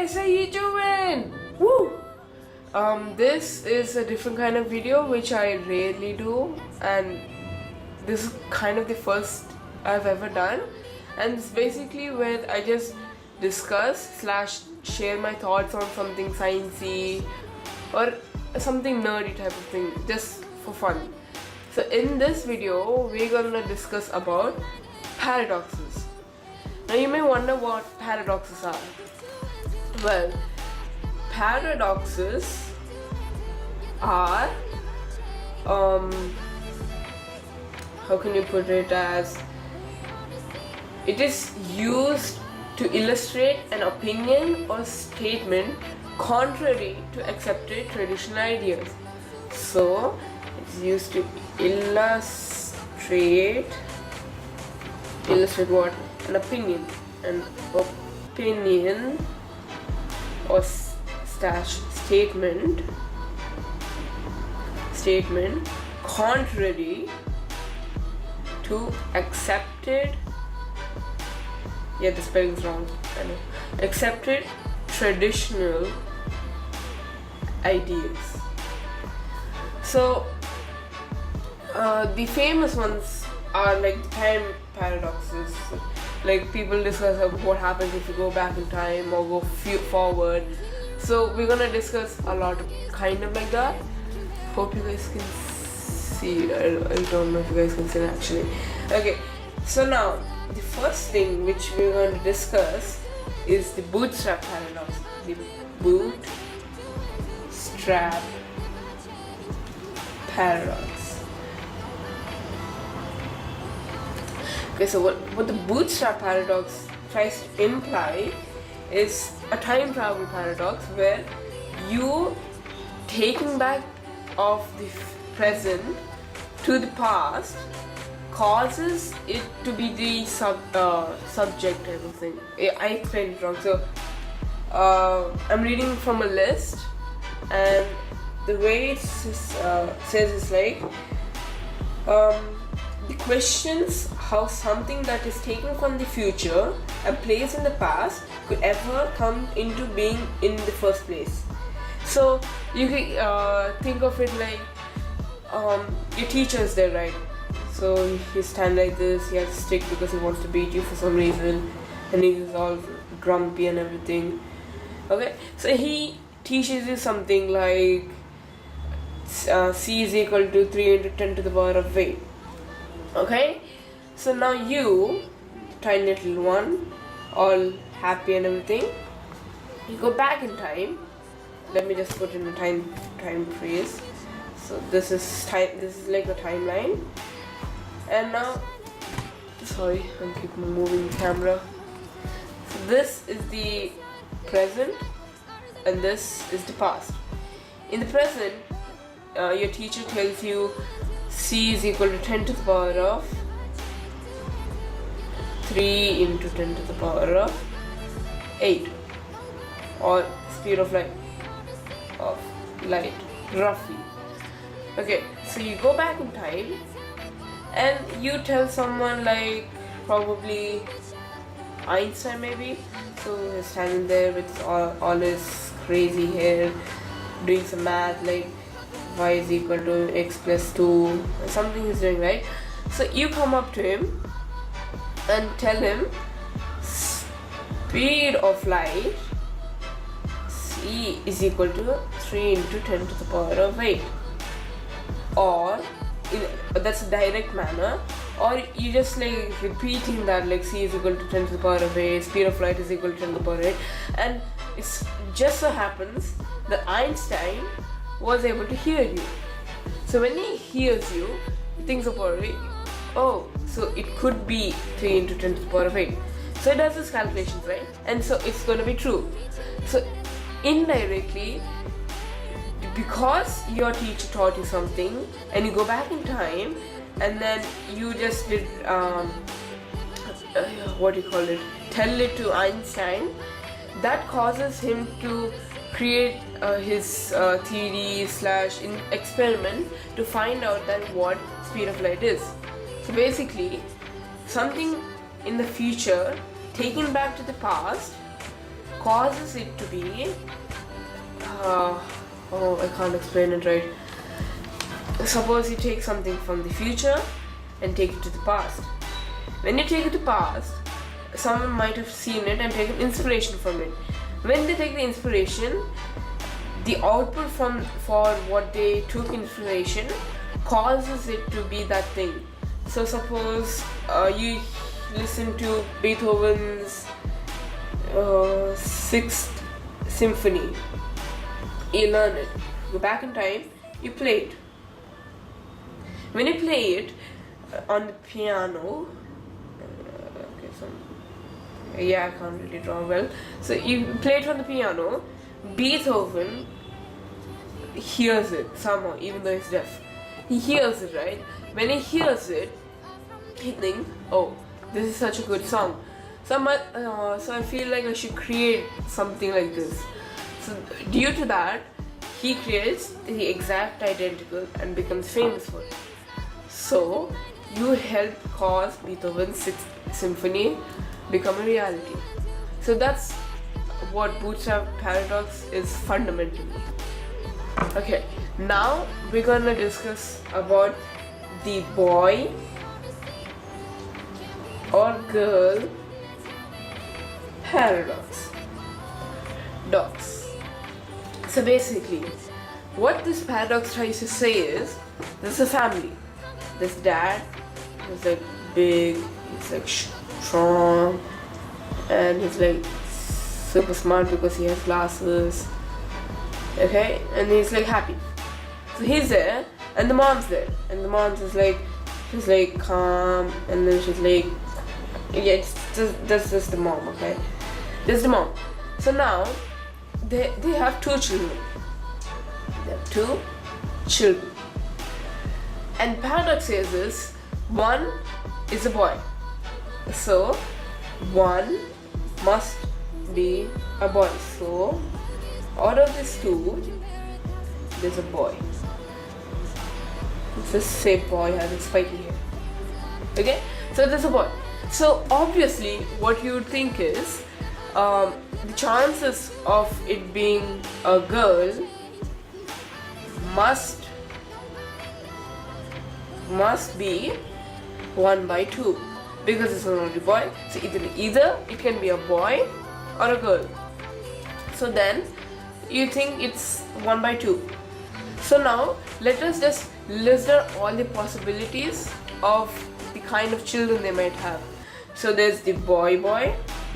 guys, how you doing? Woo! This is a different kind of video which I rarely do, and this is kind of the first I've ever done, and it's basically where I just discuss / share my thoughts on something sciencey or something nerdy type of thing, just for fun. So in this video, we're gonna discuss about paradoxes. Now you may wonder what paradoxes are. Well, paradoxes are, how can you put it, as it is used to illustrate an opinion or statement contrary to accepted traditional ideas. So it's used to illustrate what? An opinion or statement contrary to accepted, the spelling's wrong, I know, accepted traditional ideas. So the famous ones are like time paradoxes. Like people discuss what happens if you go back in time or go forward. So we're gonna discuss a lot of kind of like that. Hope you guys can see. I don't know if you guys can see it actually. Okay, so now the first thing which we're going to discuss is the bootstrap paradox. The bootstrap paradox. Okay, so what the bootstrap paradox tries to imply is a time travel paradox where you taking back of the present to the past causes it to be the subject type of thing. I explained it wrong. So I'm reading from a list, and the way it says is like the questions how something that is taken from the future and placed in the past could ever come into being in the first place. So you can think of it like your teacher is there, right? So he stands like this, he has a stick because he wants to beat you for some reason, and he's all grumpy and everything. Okay, so he teaches you something like C is equal to 3 into 10 to the power of 8. Okay, so now you, tiny little one, all happy and everything, you go back in time. Let me just put in a time freeze. So this is like a timeline, and now, sorry, I'm keep moving the camera. So this is the present, and this is the past. In the present, your teacher tells you C is equal to 10 to the power of 3 into 10 to the power of 8, or speed of light, roughly. Okay, so you go back in time and you tell someone like probably Einstein maybe. So he's standing there with all his crazy hair doing some math like y is equal to x plus 2, something he's doing, right? So you come up to him and tell him speed of light C is equal to 3 into 10 to the power of 8, or that's a direct manner, or you just like repeating that like C is equal to 10 to the power of 8, speed of light is equal to 10 to the power of 8, and it just so happens that Einstein was able to hear you. So when he hears you, he thinks about it, oh, so it could be 3 into 10 to the power of 8. So it does his calculations, right? And so it's going to be true. So indirectly, because your teacher taught you something and you go back in time and then you just did tell it to Einstein, that causes him to create his theory / experiment to find out that what speed of light is. So basically, something in the future taken back to the past causes it to be I can't explain it right. Suppose you take something from the future and take it to the past. When you take it to the past, someone might have seen it and taken inspiration from it. When they take the inspiration, the output for what they took inspiration causes it to be that thing. So suppose you listen to Beethoven's 6th symphony, you learn it, go back in time, you play it. When you play it on the piano, I can't really draw well. So you play it on the piano, Beethoven hears it somehow, even though he's deaf. He hears it, right? When he hears it, he thinks, oh, this is such a good song. So I feel like I should create something like this. So due to that, he creates the exact identical and becomes famous for it. So you help cause Beethoven's 6th symphony become a reality. So that's what bootstrap paradox is fundamentally. Okay, now we're gonna discuss about the boy or girl paradox. So basically, what this paradox tries to say is, there's a family. This dad is like big, he's like strong, and he's like super smart because he has glasses. Okay, and he's like happy. So he's there, and the mom's there, and the mom's is like, she's like calm, and then she's like, that's just the mom. Okay, that's the mom. So now they have 2 children. They have 2 children. And paradox says this, one is a boy. So one must be a boy. So out of these 2, there's a boy. Let's just say boy has a spiky hair. Okay? So there's a boy. So obviously what you would think is the chances of it being a girl must be 1/2 because it's only boy. So either it can be a boy or a girl. So then you think it's 1/2. So now let us just list out all the possibilities of the kind of children they might have. So there's the boy,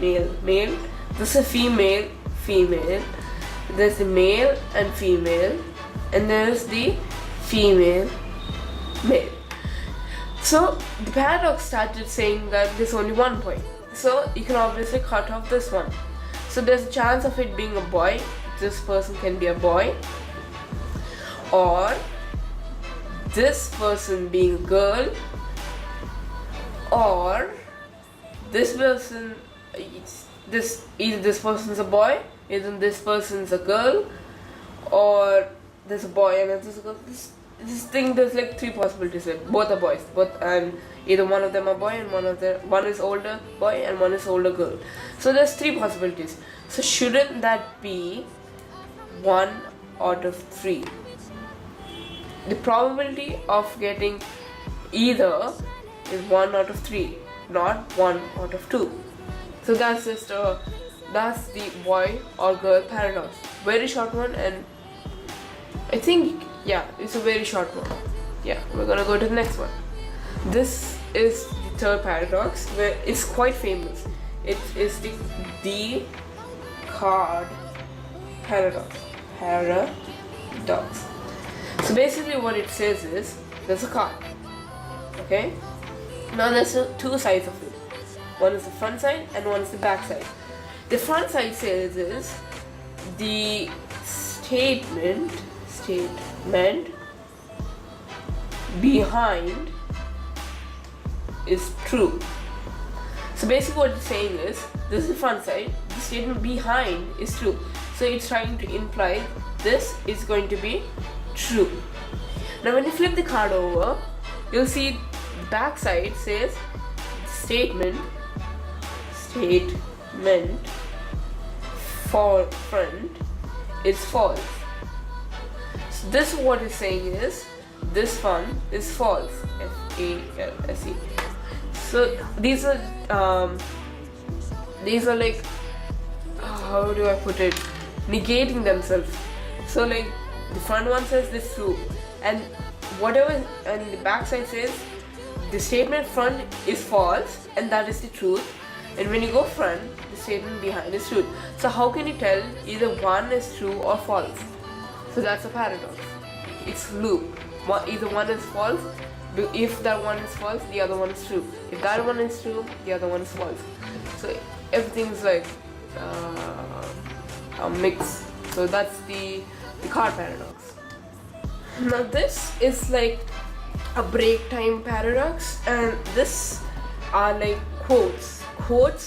male. There's a female. There's the male and female, and there's the female, male. So the paradox started saying that there's only one boy. So you can obviously cut off this one. So there's a chance of it being a boy. This person can be a boy, or this person being a girl, or this person, either this person's a boy, either this person's a girl, or there's a boy and there's a girl. This thing, there's like 3 possibilities. Like both are boys, and either one of them are boy and one is older boy and one is older girl. So there's 3 possibilities. So shouldn't that be 1 out of 3? The probability of getting either is 1 out of 3, not 1 out of 2. So that's the boy or girl paradox. Very short one, and I think it's a very short one. We're gonna go to the next one. This is the third paradox, where it's quite famous. It is the card paradox. So basically what it says is, there's a card. Okay? Now there's 2 sides of it. One is the front side and one is the back side. The front side says is, the statement behind is true. So basically what it's saying is, this is the front side, the statement behind is true. So it's trying to imply this is going to be true. Now when you flip the card over, you'll see the back side says front is false. So this what it's saying is this one is false. F-A-L-S-E. So these are like, how do I put it, negating themselves. So like the front one says this true, and whatever, and the back side says the statement front is false and that is the truth, and when you go front, the statement behind is true. So how can you tell either one is true or false? So that's a paradox. It's loop. Either one is false. If that one is false, the other one is true. If that one is true, the other one is false. So everything's like a mix. So that's the card paradox. Now this is like a break time paradox, and this are like quotes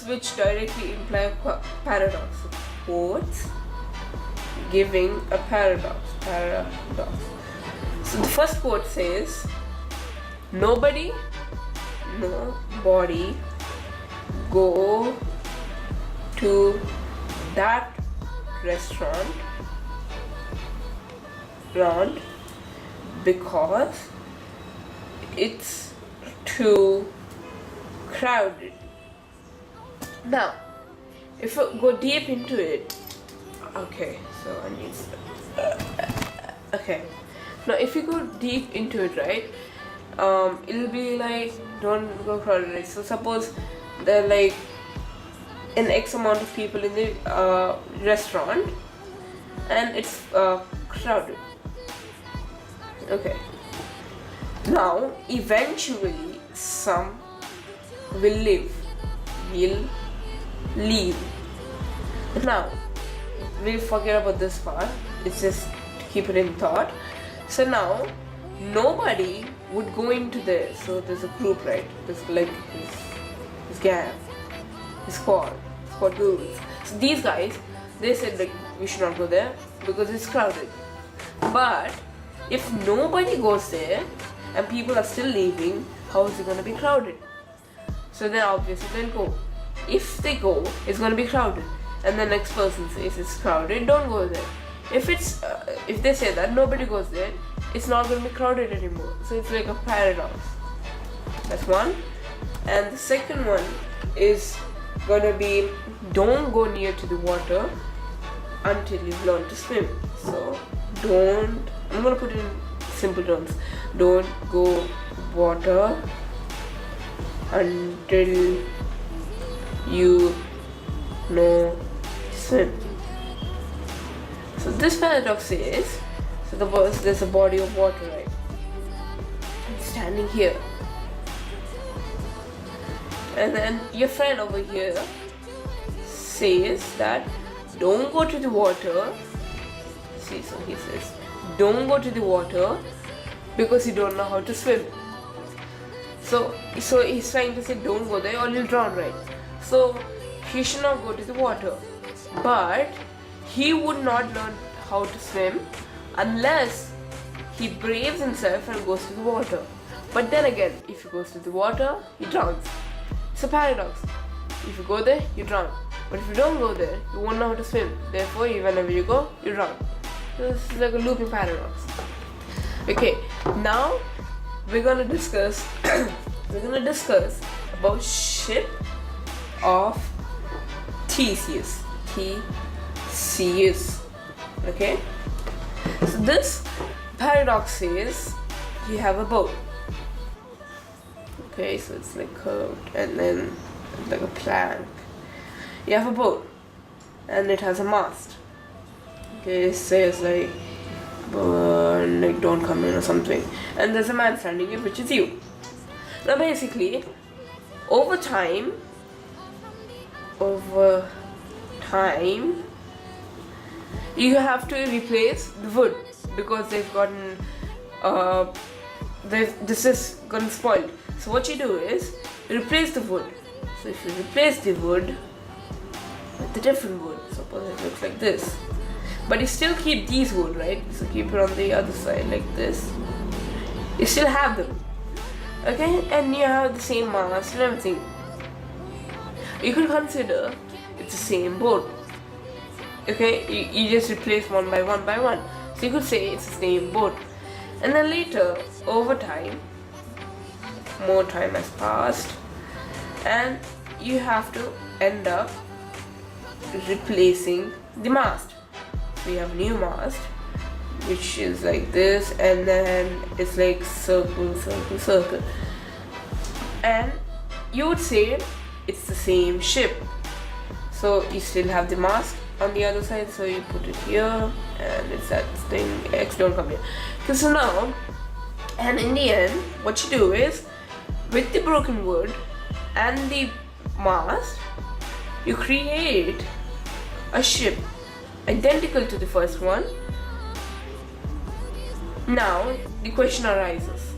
which directly imply paradox. Quotes giving a paradox. So the first quote says, nobody go to that restaurant because it's too crowded. Now, if I go deep into it, okay, so I need okay. Now, if you go deep into it, right, it'll be like, don't go crowded. Right? So suppose there are like an X amount of people in the restaurant, and it's crowded. Okay. Now, eventually, some will leave. Now, we'll forget about this part. It's just to keep it in thought. So now, nobody would go into there. So there's a group, right? There's like this gang, this squad girls. So these guys, they said like we should not go there because it's crowded. But if nobody goes there and people are still leaving, how is it going to be crowded? So then obviously they'll go. If they go, it's going to be crowded. And the next person says it's crowded, don't go there. If they say that nobody goes there, it's not going to be crowded anymore. So it's like a paradox. That's one. And the second one is going to be, don't go near to the water until you've learned to swim. So I'm going to put it in simple terms. Don't go water until you know to swim. So this paradox is, there's a body of water, right? I'm standing here. And then your friend over here says that don't go to the water. See, so he says, don't go to the water because you don't know how to swim. So he's trying to say don't go there or you'll drown, right? So he should not go to the water. But he would not learn how to swim unless he braves himself and goes to the water. But then again, if he goes to the water, he drowns. It's a paradox. If you go there, you drown. But if you don't go there, you won't know how to swim. Therefore, whenever you go, you drown. So this is like a looping paradox. Okay, now we're gonna discuss about ship of Theseus. Theseus. Okay? So this paradox says you have a boat. Okay, so it's like curved and then like a plank. You have a boat and it has a mast. Okay, it says like don't come in or something. And there's a man standing here, which is you. Now basically, over time, you have to replace the wood because they've gotten this is gotten spoiled. So what you do is replace the wood. So if you replace the wood with a different wood, suppose it looks like this, but you still keep these wood, right? So keep it on the other side like this. You still have them, okay? And you have the same mast and everything. You could consider it's the same boat. Okay, you just replace one by one by one. So you could say it's the same boat. And then later, over time, more time has passed, and you have to end up replacing the mast. We have new mast, which is like this, and then it's like circle, circle, circle. And you would say it's the same ship. So you still have the mast on the other side, so you put it here, and it's that thing, X don't come here. Okay, so now, and in the end, what you do is, with the broken wood and the mast, you create a ship identical to the first one. Now the question arises,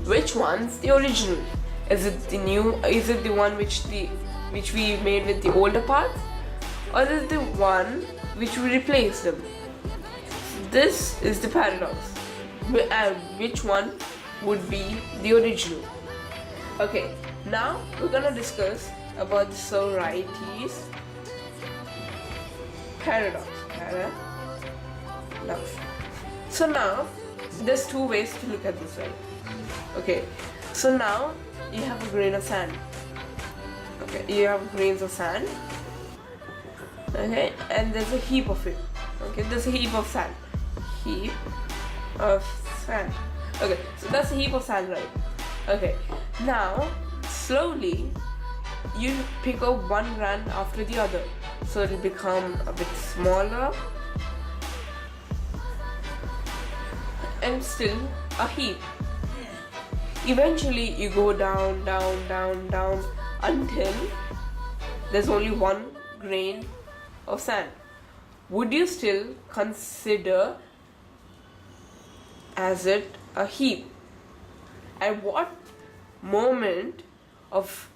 which one's the original? Is it the new, is it the one which we made with the older parts, or is it the one which we replaced them? This is the paradox. Which one would be the original? Okay, now we're gonna discuss about the Socrates paradox. So now there's two ways to look at this, right? Okay, so now you have a grain of sand. Okay, you have grains of sand. Okay, and there's a heap of it. Okay, there's a heap of sand. Heap of sand. Okay, so that's a heap of sand, right? Okay, now slowly you pick up one grain after the other, so it'll become a bit smaller and still a heap. Eventually you go down, down, down, down until there's only one grain of sand. Would you still consider as it a heap? At what moment of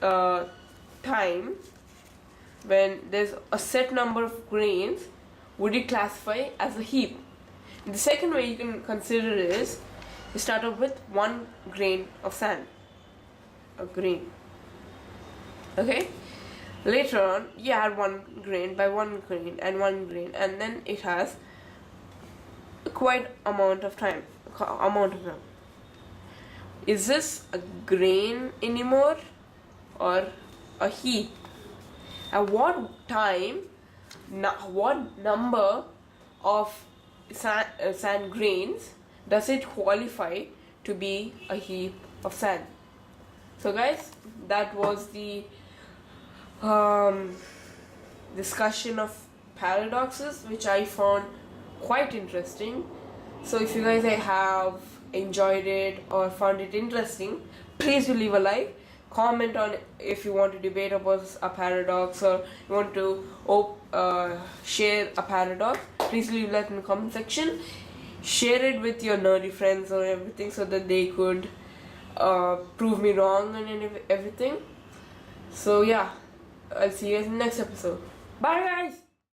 time, when there's a set number of grains, would you classify as a heap? The second way you can consider is, you start off with one grain of sand, a grain. Okay, later on you add one grain by one grain and one grain, and then it has quite amount of time. Is this a grain anymore or a heap? At what time, what number of sand grains does it qualify to be a heap of sand? So guys, that was the discussion of paradoxes, which I found quite interesting. So if you guys have enjoyed it or found it interesting, please do leave a like, comment on if you want to debate about a paradox, or you want to share a paradox. Please leave that in the comment section. Share it with your nerdy friends or everything, so that they could prove me wrong and everything. So yeah, I'll see you guys in the next episode. Bye guys.